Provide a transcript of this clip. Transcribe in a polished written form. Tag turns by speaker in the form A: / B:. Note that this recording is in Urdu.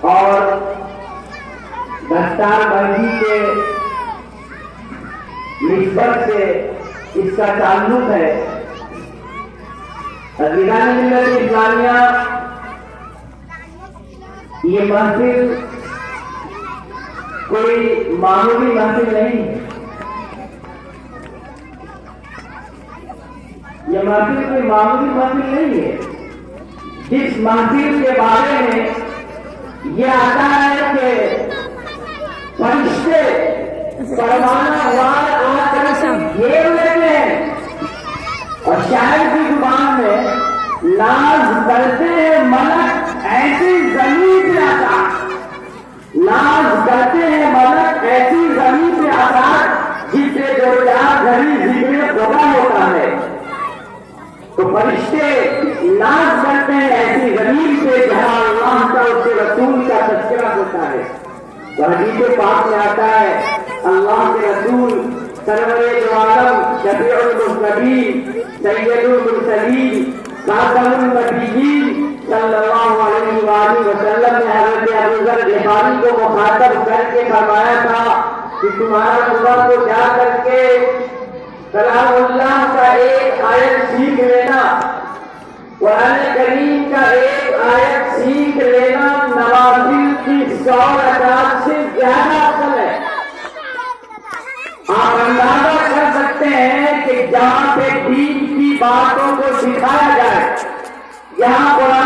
A: اور دستار بندی کے نسبت سے اس کا تعلق ہے۔ عزیزان ملت اسلامیہ، یہ محفل کوئی معمولی محفل نہیں ہے، یہ محفل کوئی معمولی محفل نہیں ہے۔ جس محفل کے بارے میں یہ آتا ہے کہ فرشتے پروانہ وار آ کر گھیر لیتے ہیں اور شاعر کی زبان میں ناز کرتے ہیں ملک ایسی زمین پہ آتا، ناز کرتے ہیں ملک ایسی زمین پہ آتا جس سے جو چار گھڑی ذکر خدا ہوتا ہے۔ تو فرشتے ناز کرتے ہیں ایسی زمین پہ جہاں اللہ کا اس کے رسول کا تذکرہ ہوتا ہے۔ حدیث پاک میں آتا ہے اللہ کے رسول سرور دو عالم شفیع المذنبین سید المرسلین خاتم النبیین صلی اللہ علیہ وآلہ وسلم نے حضرت ابوذر غفاری کو مخاطب کر کے فرمایا تھا کہ تمہارا صبح کو جا کر کے کلام اللہ کا ایک آیت سیکھ لینا، قرآن کریم کا ایک آیت سیکھ لینا نوافل کی 100 رکعات سے زیادہ افضل ہے۔ آپ اندازہ کر سکتے ہیں کہ جہاں پہ دین کی باتوں کو سکھایا جائے، جہاں قرآن